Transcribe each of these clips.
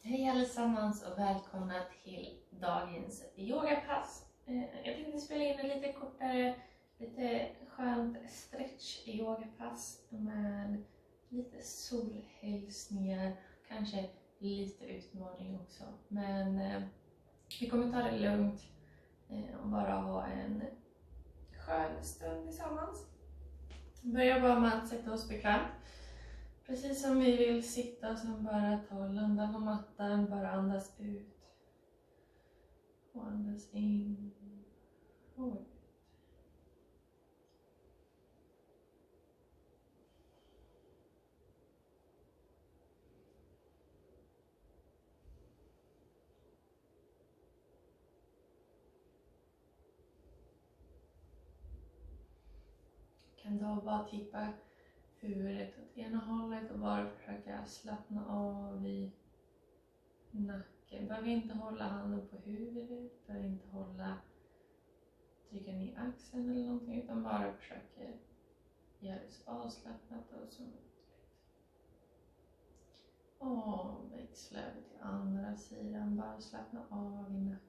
Hej allesammans och välkomna till dagens yogapass. Jag tänkte spela in en lite kortare, lite skönt stretch yogapass med lite solhälsningar, kanske lite utmaning också. Men vi kommer ta det lugnt och bara ha en skön stund tillsammans. Börja bara med att sätta oss bekvämt. Precis som vi vill sitta och sen bara ta och landa på mattan, bara andas ut. Och andas in och ut. Kan då bara tippa huvudet åt ena hållet och bara försöka slappna av i nacken. Behöver inte hålla handen på huvudet, behöver inte trycka ner axeln eller någonting, utan bara försöka göra det så avslappnat och så möjligt. Och växla över till andra sidan, bara slappna av i nacken.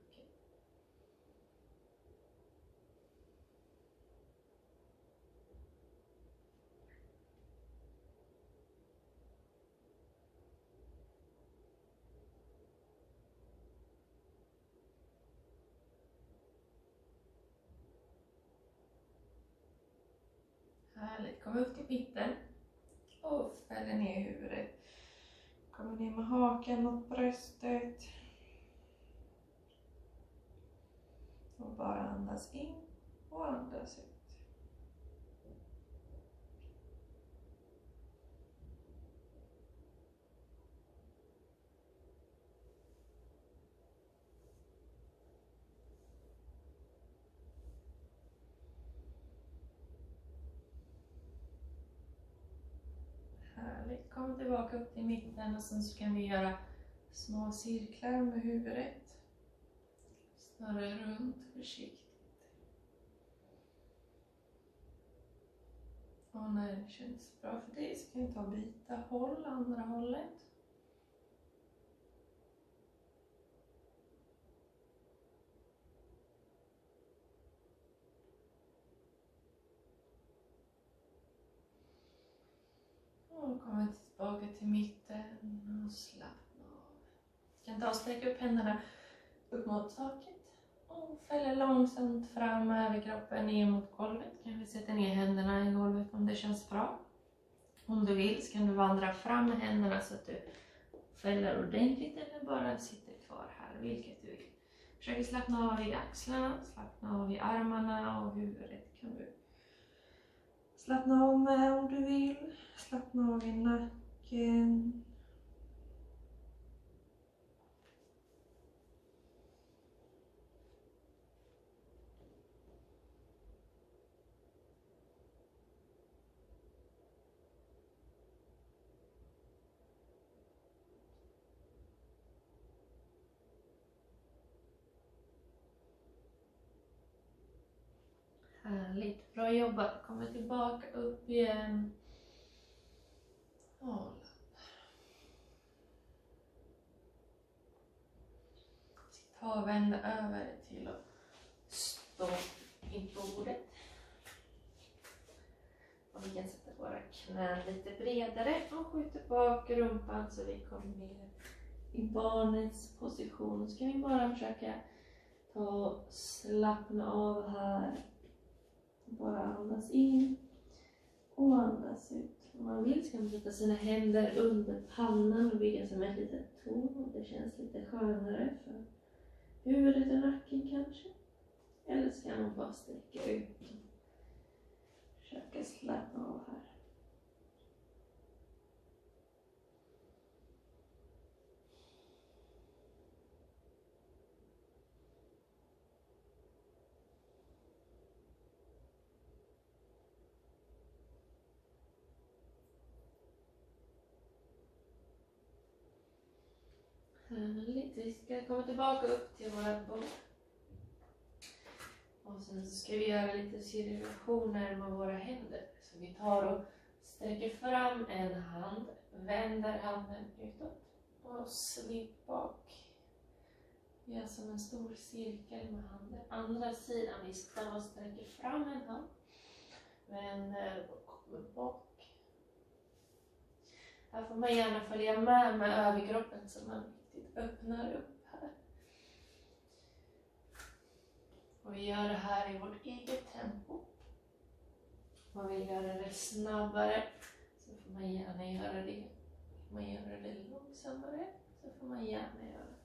Härligt, kom upp till mitten och fäller ner huvudet. Kommer ner med hakan mot bröstet. Och bara andas in och andas ut. Härligt. Kom tillbaka upp till mitten och sen så kan vi göra små cirklar med huvudet. Snurra runt försiktigt. Och när det känns bra för dig så kan vi ta och byta håll, andra hållet. Och kommer tillbaka till mitten och slappna av. Kan ta och sträcka upp händerna upp mot taket. Och fälla långsamt fram över kroppen ner mot golvet. Kan vi sätta ner händerna i golvet om det känns bra. Om du vill så kan du vandra fram med händerna så att du fäller ordentligt eller bara sitter kvar här, vilket du vill. Försök slappna av i axlarna, slappna av i armarna och huvudet kan du slappna av med om du vill. Slappna av i nacken. Härligt, bra jobbat. Kommer tillbaka upp igen. Ta och vända över till att stå in på bordet. Och vi kan sätta våra knän lite bredare och skjuta bak rumpan så vi kommer ner i barnets position. Så kan vi bara försöka ta och slappna av här. Bara andas in och andas ut. Om man vill så kan man sätta sina händer under pannan och bygga som ett litet torn. Det känns lite skönare för huvudet och nacken kanske. Eller så kan man bara sträcka ut och försöka slappna av här. Härligt. Vi ska komma tillbaka upp till vårt bord. Och sen så ska vi göra lite cirkulationer med våra händer. Så vi tar och sträcker fram en hand, vänder handen utåt och och svipp bak. Gör som en stor cirkel med handen. Andra sidan, vi stannar och sträcker fram en hand. Vänder och kommer bak. Här får man gärna följa med överkroppen så man riktigt öppnar upp här. Och vi gör det här i vårt eget tempo. Om man vill göra det snabbare så får man gärna göra det. Om man gör det långsammare så får man gärna göra det.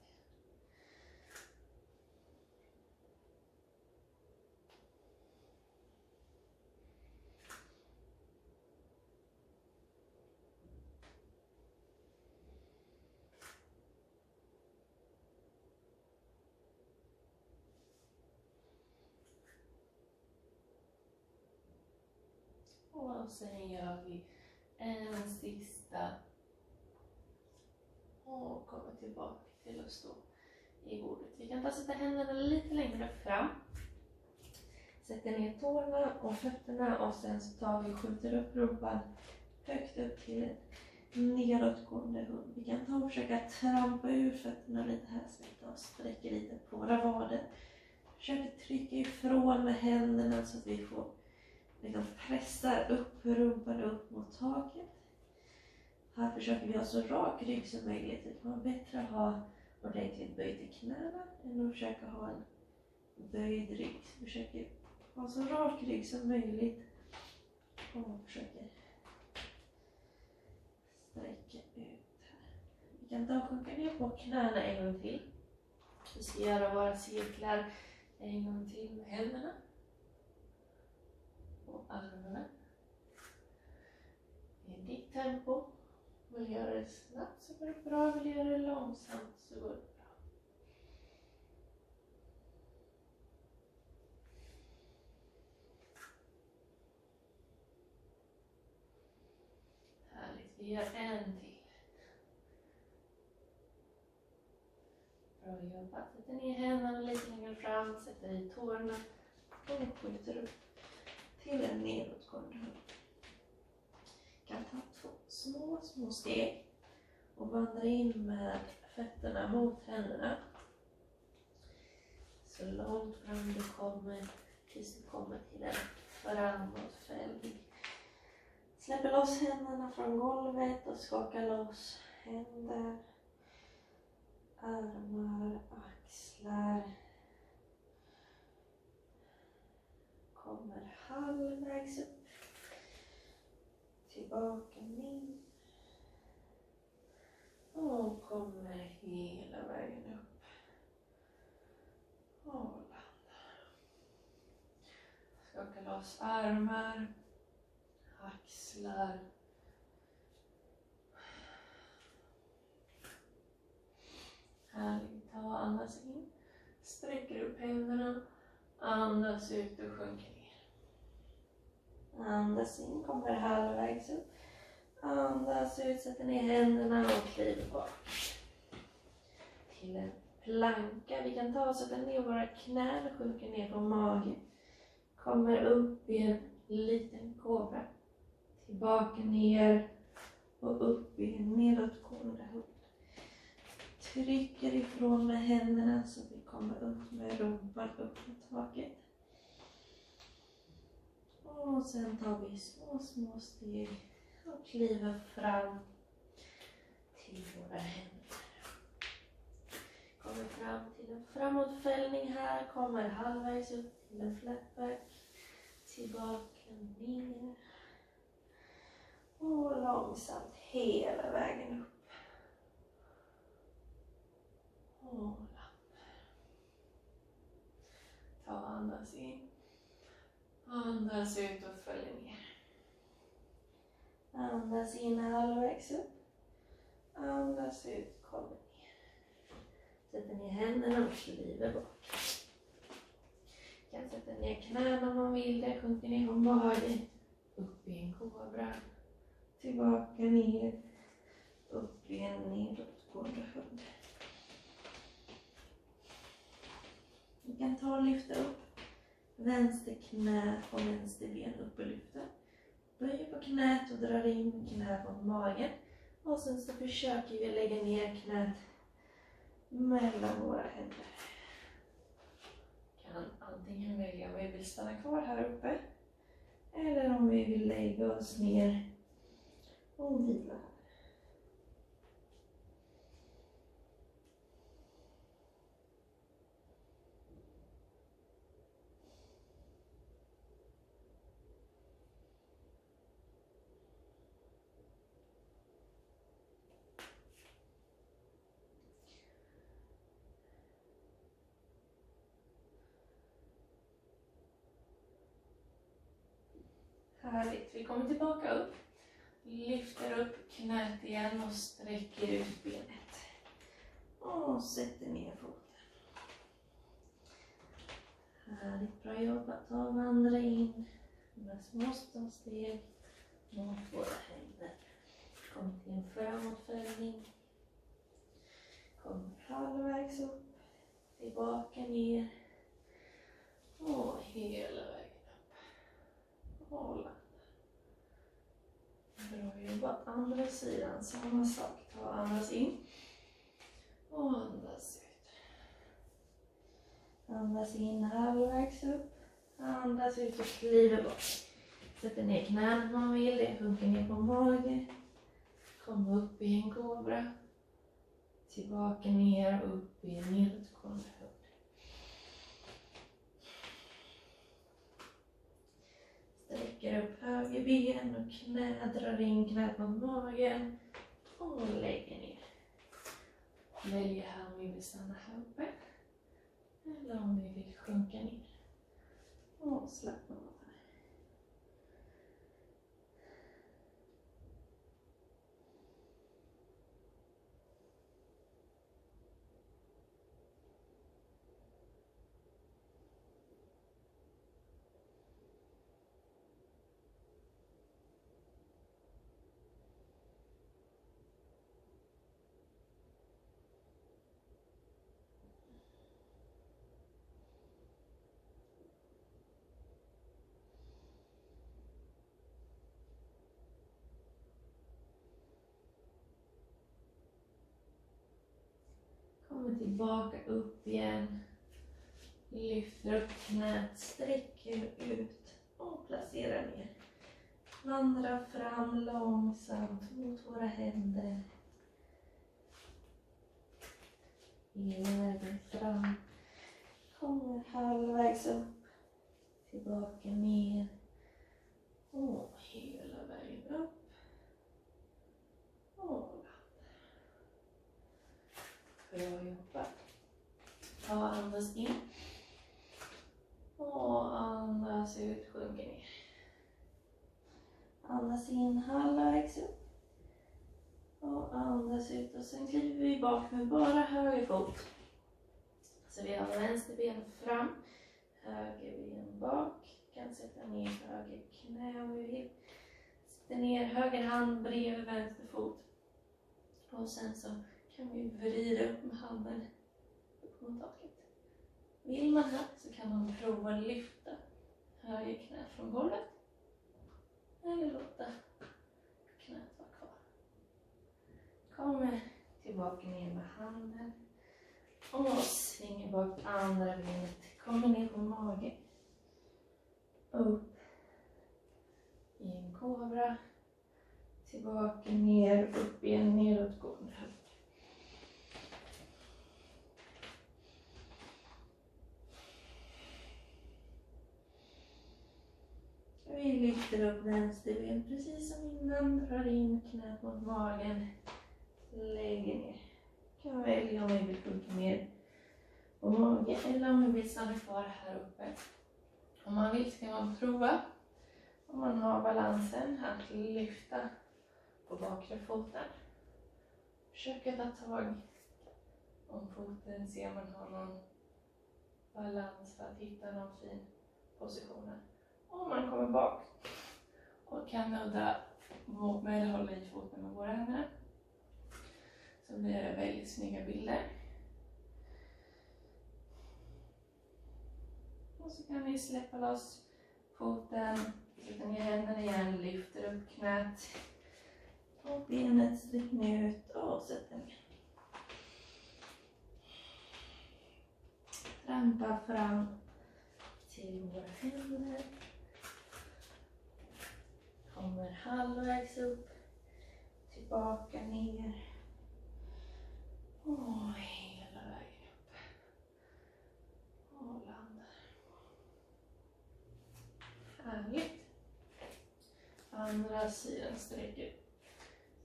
Och sen gör vi en sista och kommer tillbaka till att stå i bordet. Vi kan sätta händerna lite längre fram. Sätter ner tårna och fötterna och sen så tar vi och skjuter upp rumpan högt upp till en nedåtgående hund. Vi kan ta och försöka trampa ur fötterna lite här, så och sträcker lite på våra vader. Försöker trycka ifrån med händerna så att vi får liksom pressar upp rumpan upp mot taket. Här försöker vi ha så rak rygg som möjligt. Det kan vara bättre att ha ordentligt böjt i knäna än att försöka ha en böjd rygg. Så försöker ha så rak rygg som möjligt och försöker sträcka ut här. Vi kan ta och sjunka ner på knäna en gång till. Vi ska göra våra cirklar en gång till med händerna och armarna. I ditt tempo. Vill du göra det snabbt så går det bra. Vill du göra det långsamt så går det bra. Härligt. Vi gör en till. Bra jobbat. Sätter ner händerna lite längre fram. Sätter i tårna och skjuter upp till en nedåtgående hund. Kan ta 2 små steg och vandra in med fötterna mot händerna. Så långt fram du kommer tills du kommer till en framåtfällning. Släpper loss händerna från golvet och skakar loss händer, armar, axlar. Kommer halvvägs upp. Tillbaka ner. Och kommer hela vägen upp. Och landar. Skaka loss armar. Axlar. Härligt. Ta och andas in. Sträcker upp händerna. Andas ut och sjunker ner. Andas in, kommer halvvägs upp. Andas ut, sätter ner händerna och kliver bak. Till en planka. Vi kan ta och sätta ner våra knän och sjunka ner på magen. Kommer upp i en liten kobra. Tillbaka ner och upp i en nedåtgående hund. Trycker ifrån med händerna så vi kommer upp med rumpan upp mot taket. Och sen tar vi små steg och kliver fram till våra händer. Kommer fram till en framåtfällning här. Kommer halvvägs upp till en flatback. Tillbaka ner. Och långsamt hela vägen upp. Och landar. Ta och andas in. Andas ut och följer ner. Andas in halvvägs upp. Andas ut, kommer ner. Sätter ner händerna och kliver bak. Kan sätta ner knäna om man vill det. Sjunker ner på magen. Upp i en kobra. Tillbaka ner. Upp i en nedåtgående hund. Vi kan ta och lyfta upp. Vänster knä och vänster ben upp och lyfta. Böjer på knät och drar in knät mot magen. Och sen så försöker vi lägga ner knät mellan våra händer. Kan antingen välja om vi vill stanna kvar här uppe eller om vi vill lägga oss ner och vila. Härligt, vi kommer tillbaka upp. Lyfter upp knät igen och sträcker ut benet. Och sätter ner foten. Härligt, bra jobbat. Ta vandra in med små steg mot våra händer. Kom till en framåtfällning. Kom halvvägs upp. Tillbaka ner. Och hela vägen upp. Och landa. Bra jobbat. Andra sidan, samma sak. Ta andas in. Och andas ut. Andas in halvvägs upp. Andas ut och kliver bort. Sätter ner knäna om man vill. Det sjunker ner på magen. Kom upp i en kobra. Tillbaka ner och upp i en nedåtgående höjd. Sträcker upp höger ben och knä. Drar in knät mot magen. Och lägger ner. Väljer här om vi vill stanna här uppe. Eller om vi vill sjunka ner. Och slappna av här. Kommer tillbaka upp igen. Lyfter upp knät, sträcker ut och placerar ner. Vandra fram långsamt mot våra händer. Hela vägen fram. Kommer halvvägs upp. Tillbaka ner. Och hela vägen upp. Och bra jobbat. Ta andas in. Och andas ut, sjunker ner. Andas in halvvägs upp. Och andas ut och sen kliver vi bak med bara höger fot. Så vi har vänster ben fram. Höger ben bak. Kan sätta ner höger knä om vi vill. Sätta ner höger hand bredvid vänster fot. Och sen så kan vi vrida upp med handen upp mot taket. Vill man här så kan man prova att lyfta höger knä från golvet. Eller låta knät vara kvar. Kommer tillbaka ner med handen. Och svänger bak andra benet. Kommer ner på magen. Upp. I en kobra. Tillbaka ner, upp i en nedåtgående höjd. Vi lyfter upp vänsterben precis som innan. Drar in knät mot magen. Lägger ner. Kan välja om vi vill sjunka ner på magen eller om vi vill stanna kvar här uppe. Om man vill ska man prova. Om man har balansen att lyfta på bakre foten. Försöka ta tag om foten. Se om man har någon balans för att hitta någon fin position. Om man kommer bak och kan nudda med att hålla i foten med våra händer. Så blir det väldigt snygga bilder. Och så kan ni släppa loss foten. Sätta ner händerna igen. Lyfter upp knät. Och benet sträcker ut och sätter ner. Trampa fram till våra händer. Kommer halvvägs upp. Tillbaka ner. Och hela vägen upp. Och landar. Härligt. Andra sidan sträcker.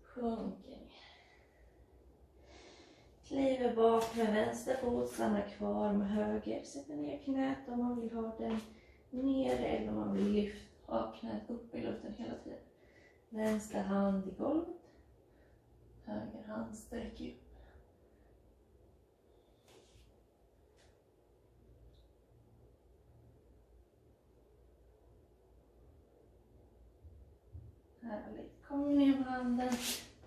Sjunker ner. Kliver bak med vänster fot, stannar kvar med höger. Sätter ner knät om man vill ha den ner eller om man vill lyfta. Ha knät upp i luften hela tiden. Vänster hand i golvet. Höger hand sträcker upp. Härligt. Kommer ner med handen.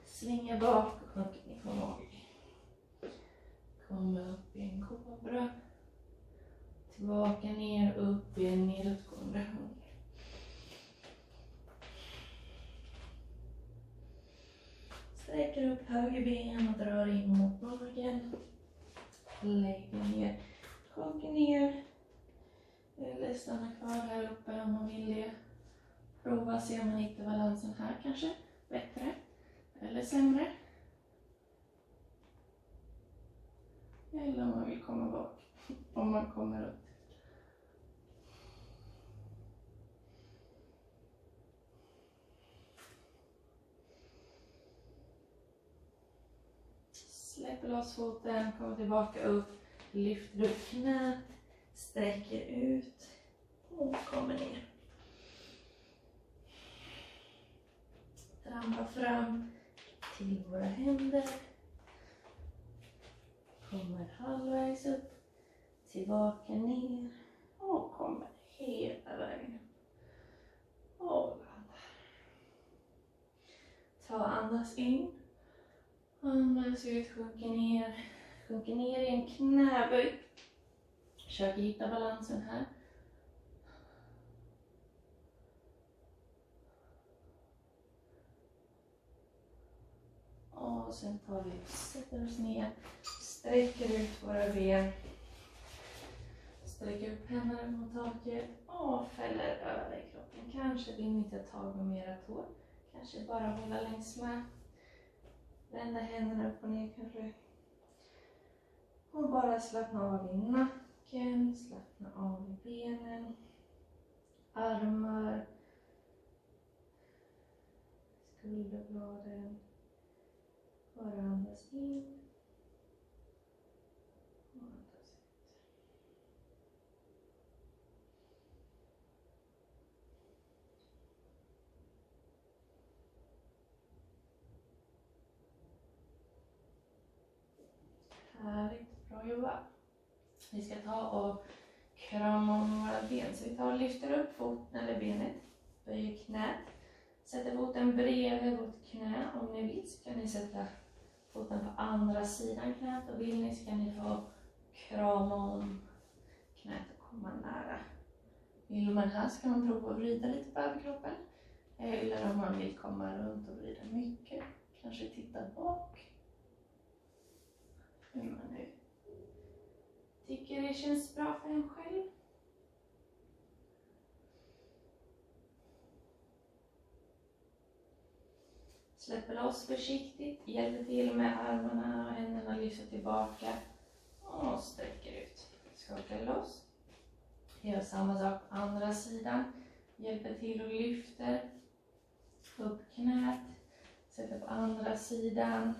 Svingar bak och sjunker ner på magen. Kommer upp i en kobra. Tillbaka ner, upp i en nedåtgående hunger. Sträcker upp höger ben och drar in mot magen. Lägger ner, sjunker ner. Eller stannar kvar här uppe om man vill det. Prova se om man hittar balansen här kanske. Bättre eller sämre. Eller om man vill komma bak. Om man kommer upp. Släpper loss foten, kommer tillbaka upp. Lyfter upp knät. Sträcker ut. Och kommer ner. Trampa fram till våra händer. Kommer halvvägs upp. Tillbaka ner. Och kommer hela vägen upp. Och landar. Ta andas in. Andas ut, sjunker ner. Sjunker ner i en knäböj. Försök hitta balansen här. Och sen tar vi och sätter oss ner. Sträcker ut våra ben. Sträcker upp händerna mot taket. Och fäller över kroppen. Kanske vill ni inte ta med mera tår. Kanske bara hålla längs med. Vända händerna upp och ner kanske. Och bara slappna av i nacken. Slappna av i benen. Armar. Skulderbladen. Bara andas in. Och andas ut. Härligt, bra jobbat. Vi ska ta och krama om våra ben. Så vi tar och lyfter upp foten eller benet. Böjer knät. Sätter foten bredvid vårt knä. Om ni vill så kan ni sätta foten på andra sidan knät. Och vill ni så kan ni få krama om knät och komma nära. Vill man här så kan man prova att vrida lite på överkroppen. Eller om man vill komma runt och vrida mycket. Kanske titta bak. Hur man nu tycker det känns bra för en själv. Släpper loss försiktigt. Hjälper till med armarna och händerna lyfter tillbaka. Och sträcker ut. Skakar loss. Gör samma sak på andra sidan. Hjälper till och lyfter. Upp knät. Sätter på andra sidan.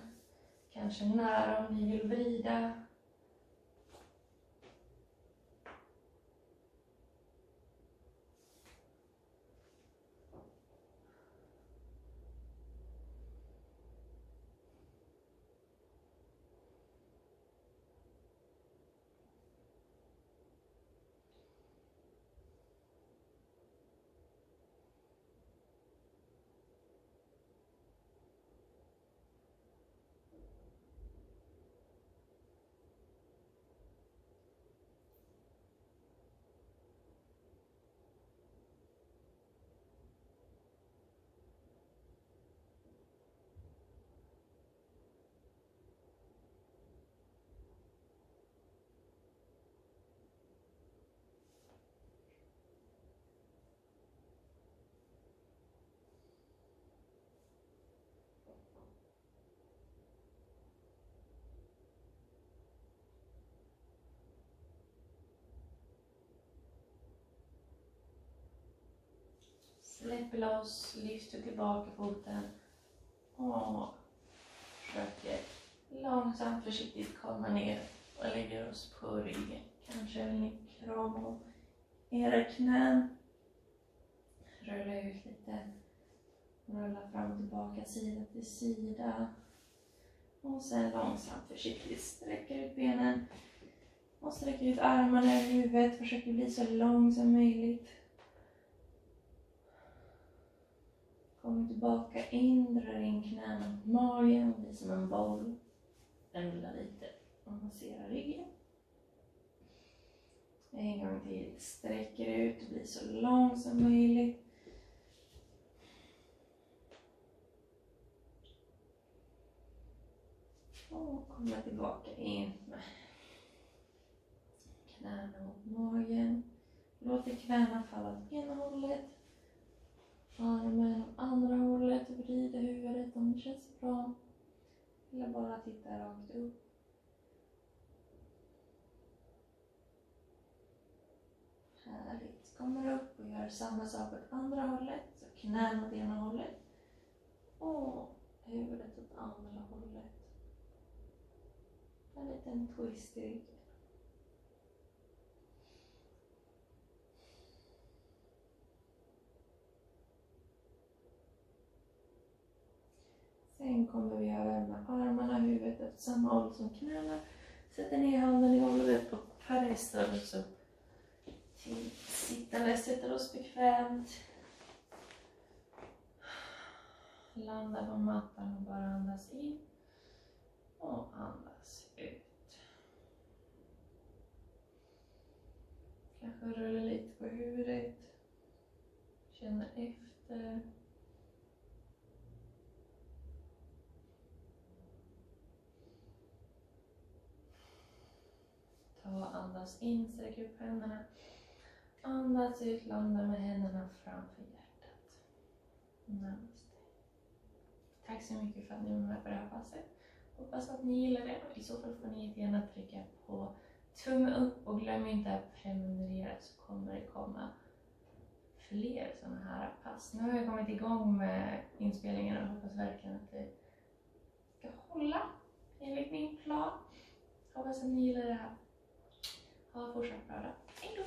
Kanske nära om ni vill vrida. släpper loss, lyfter tillbaka foten och försöker långsamt försiktigt komma ner och lägger oss på ryggen. Kanske vill ni krama om era knän, rulla ut lite, rulla fram och tillbaka sida till sida och sen långsamt försiktigt sträcker ut benen och sträcker ut armarna över huvudet, försöker bli så lång som möjligt. Kommer tillbaka in, drar in knäna mot magen, blir som en boll. Rulla lite och massera ryggen. En gång till, sträcker ut och blir så lång som möjligt. Och kommer tillbaka in med knäna mot magen. Låter knäna falla åt ena hållet. Armen åt andra hållet. Vrida huvudet om det känns bra. Eller bara titta rakt upp. Härligt. Kommer upp och gör samma sak åt andra hållet. Så knäna åt ena hållet. Och huvudet åt andra hållet. En liten twist i ryggen. Sen kommer vi över med armarna och huvudet åt samma håll som knäna. Sätter ner handen i golvet och pressar oss upp till sittande. Sätter oss bekvämt. Landar på mattan och bara andas in. Och andas ut. Kanske rulla lite på huvudet. Känna efter. Andas in, sträck upp händerna. Andas ut, landa med händerna framför hjärtat. Namaste. Tack så mycket för att ni var med på det här passet. Hoppas att ni gillar det. I så fall får ni gärna trycka på tumme upp och glöm inte att prenumerera så kommer det komma fler sådana här pass. Nu har jag kommit igång med inspelningen och hoppas verkligen att det ska hålla enligt min plan. Hoppas att ni gillar det här. Ha fortsatt bra dag. Hej då!